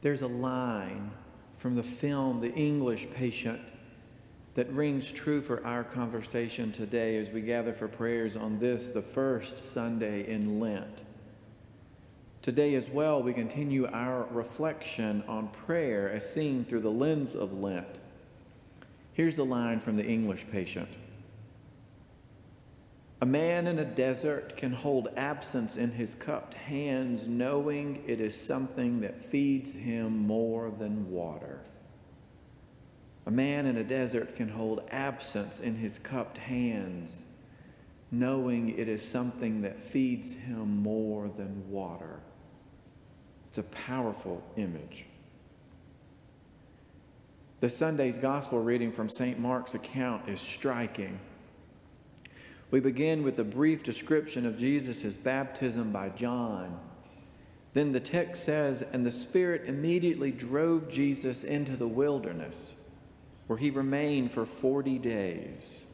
There's a line from the film The English Patient that rings true for our conversation today as we gather for prayers on this, the first Sunday in Lent. Today as well, we continue our reflection on prayer as seen through the lens of Lent. Here's the line from The English Patient. A man in a desert can hold absence in his cupped hands, knowing it is something that feeds him more than water. A man in a desert can hold absence in his cupped hands, knowing it is something that feeds him more than water. It's a powerful image. The Sunday's gospel reading from St. Mark's account is striking. We begin with a brief description of Jesus' baptism by John. Then the text says, "And the Spirit immediately drove Jesus into the wilderness, where he remained for 40 days.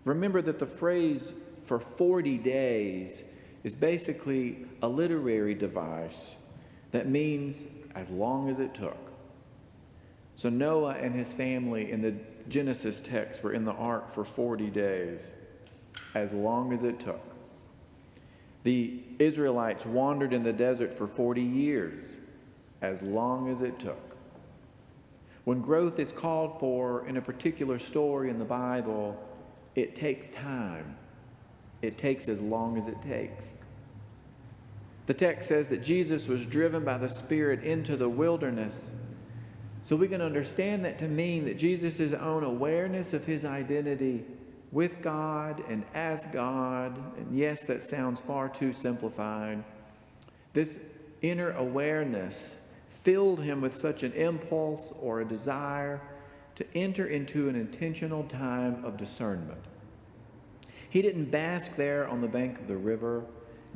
Remember that the phrase for 40 days is basically a literary device that means as long as it took. So Noah and his family in the Genesis text were in the ark for 40 days, as long as it took. The Israelites wandered in the desert for 40 years, as long as it took. When growth is called for in a particular story in the Bible, it takes time. It takes as long as it takes. The text says that Jesus was driven by the Spirit into the wilderness. So we can understand that to mean that Jesus' own awareness of his identity with God and as God, and yes, that sounds far too simplified, this inner awareness filled him with such an impulse or a desire to enter into an intentional time of discernment. He didn't bask there on the bank of the river,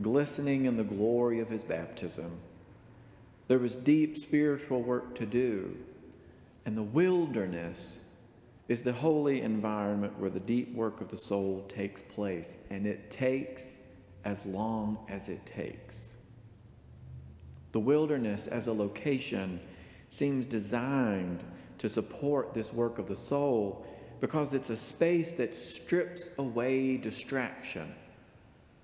glistening in the glory of his baptism. There was deep spiritual work to do, and the wilderness is the holy environment where the deep work of the soul takes place, and it takes as long as it takes. The wilderness as a location seems designed to support this work of the soul because it's a space that strips away distraction.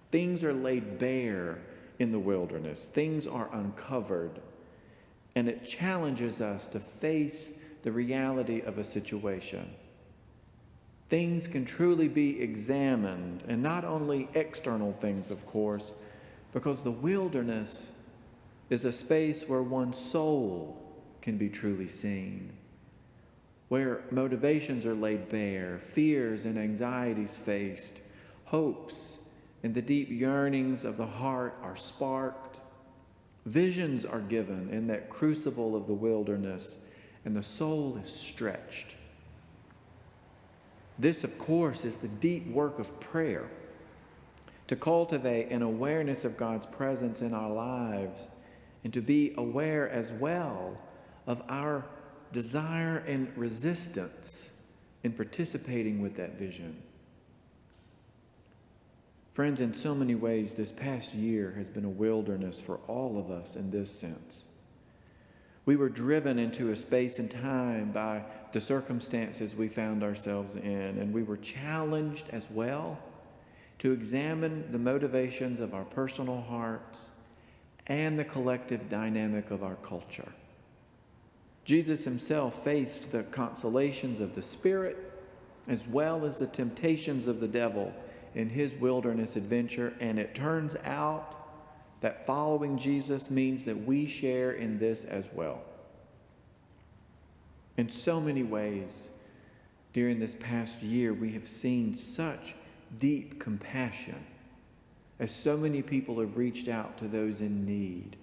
Things are laid bare in the wilderness. Things are uncovered. And it challenges us to face the reality of a situation. Things can truly be examined, and not only external things, of course, because the wilderness is a space where one's soul can be truly seen, where motivations are laid bare, fears and anxieties faced, hopes and the deep yearnings of the heart are sparked, visions are given in that crucible of the wilderness, and the soul is stretched. This, of course, is the deep work of prayer, to cultivate an awareness of God's presence in our lives, and to be aware as well of our desire and resistance in participating with that vision. Friends, in so many ways, this past year has been a wilderness for all of us in this sense. We were driven into a space and time by the circumstances we found ourselves in, and we were challenged as well to examine the motivations of our personal hearts and the collective dynamic of our culture. Jesus himself faced the consolations of the Spirit as well as the temptations of the devil in his wilderness adventure, and it turns out that following Jesus means that we share in this as well. In so many ways, during this past year, we have seen such deep compassion as so many people have reached out to those in need.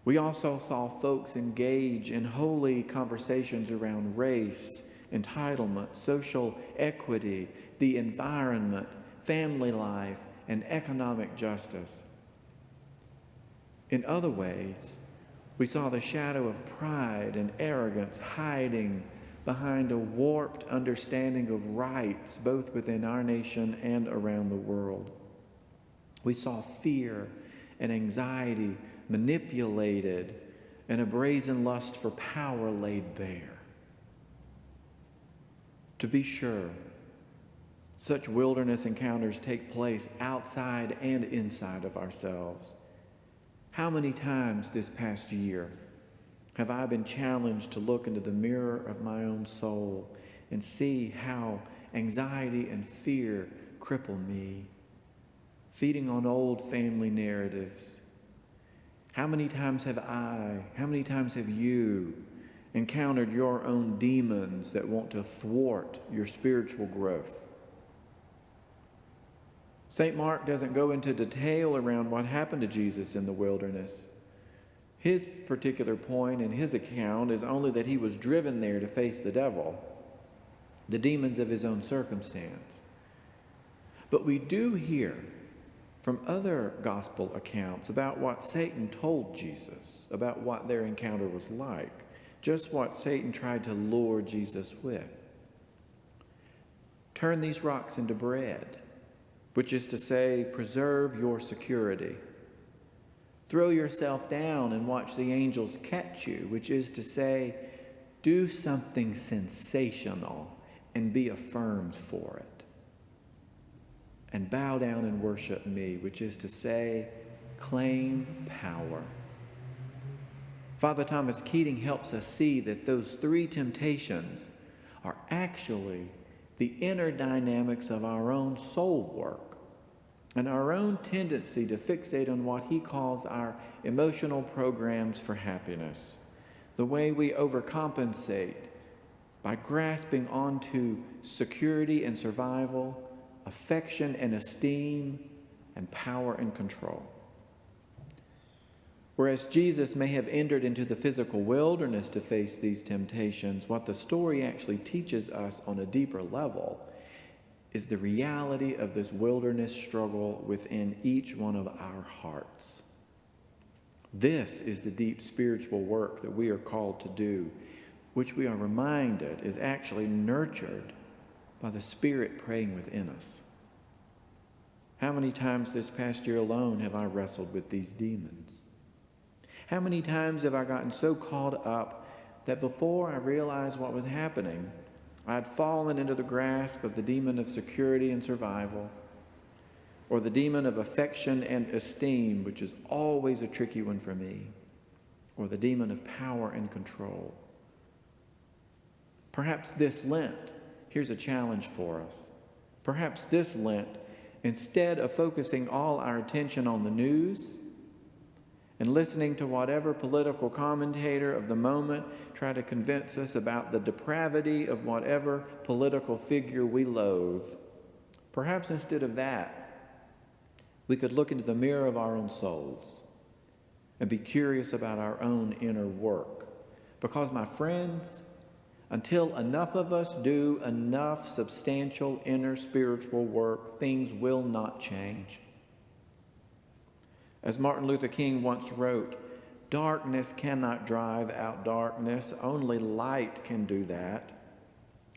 We also saw folks engage in holy conversations around race, entitlement, social equity, the environment, family life, and economic justice. In other ways, we saw the shadow of pride and arrogance hiding behind a warped understanding of rights, both within our nation and around the world. We saw fear and anxiety manipulated, and a brazen lust for power laid bare. To be sure, such wilderness encounters take place outside and inside of ourselves. How many times this past year have I been challenged to look into the mirror of my own soul and see how anxiety and fear cripple me, feeding on old family narratives? How many times have you encountered your own demons that want to thwart your spiritual growth? St. Mark doesn't go into detail around what happened to Jesus in the wilderness. His particular point in his account is only that he was driven there to face the devil, the demons of his own circumstance. But we do hear from other gospel accounts about what Satan told Jesus, about what their encounter was like, just what Satan tried to lure Jesus with. Turn these rocks into bread, which is to say, preserve your security. Throw yourself down and watch the angels catch you, which is to say, do something sensational and be affirmed for it. And bow down and worship me, which is to say, claim power. Father Thomas Keating helps us see that those three temptations are actually the inner dynamics of our own soul work and our own tendency to fixate on what he calls our emotional programs for happiness, the way we overcompensate by grasping onto security and survival, affection and esteem, and power and control. Whereas Jesus may have entered into the physical wilderness to face these temptations, what the story actually teaches us on a deeper level is the reality of this wilderness struggle within each one of our hearts. This is the deep spiritual work that we are called to do, which we are reminded is actually nurtured by the Spirit praying within us. How many times this past year alone have I wrestled with these demons? How many times have I gotten so caught up that before I realized what was happening, I had fallen into the grasp of the demon of security and survival, or the demon of affection and esteem, which is always a tricky one for me, or the demon of power and control. Perhaps this Lent, here's a challenge for us. Perhaps this Lent, instead of focusing all our attention on the news and listening to whatever political commentator of the moment try to convince us about the depravity of whatever political figure we loathe, perhaps instead of that, we could look into the mirror of our own souls and be curious about our own inner work. Because, my friends, until enough of us do enough substantial inner spiritual work, things will not change. As Martin Luther King once wrote, darkness cannot drive out darkness, only light can do that.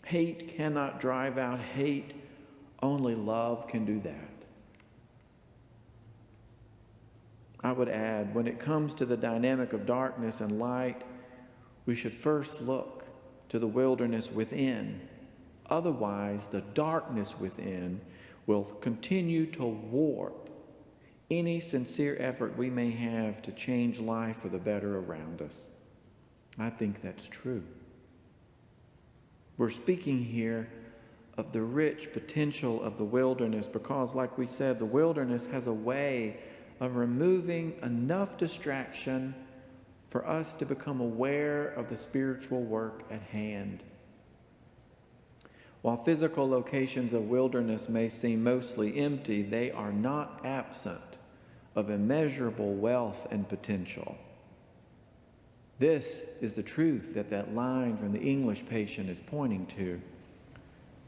Hate cannot drive out hate, only love can do that. I would add, when it comes to the dynamic of darkness and light, we should first look to the wilderness within. Otherwise, the darkness within will continue to warp any sincere effort we may have to change life for the better around us. I think that's true. We're speaking here of the rich potential of the wilderness because, like we said, the wilderness has a way of removing enough distraction for us to become aware of the spiritual work at hand. While physical locations of wilderness may seem mostly empty, they are not absent of immeasurable wealth and potential. This is the truth that line from the English Patient is pointing to.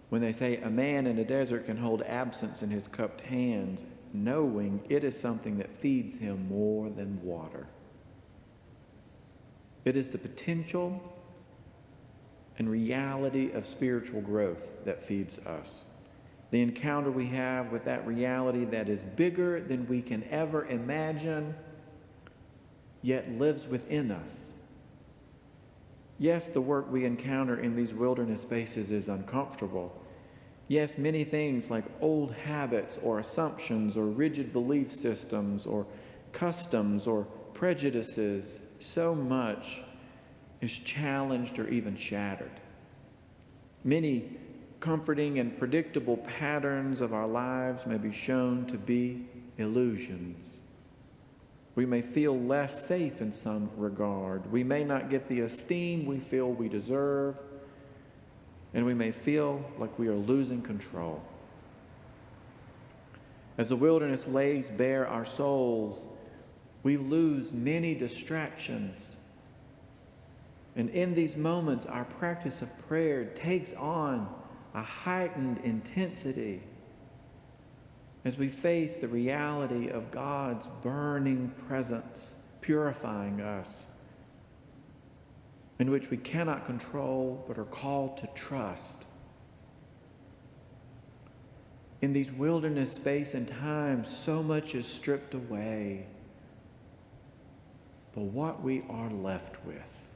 When they say a man in a desert can hold absence in his cupped hands, knowing it is something that feeds him more than water. It is the potential and reality of spiritual growth that feeds us. the encounter we have with that reality that is bigger than we can ever imagine, yet lives within us. Yes, the work we encounter in these wilderness spaces is uncomfortable. Yes, many things like old habits or assumptions or rigid belief systems or customs or prejudices, so much is challenged or even shattered. Many comforting and predictable patterns of our lives may be shown to be illusions. We may feel less safe in some regard. We may not get the esteem we feel we deserve, and we may feel like we are losing control. As the wilderness lays bare our souls, we lose many distractions. And in these moments, our practice of prayer takes on a heightened intensity as we face the reality of God's burning presence, purifying us, in which we cannot control but are called to trust. In these wilderness space and times, so much is stripped away, but what we are left with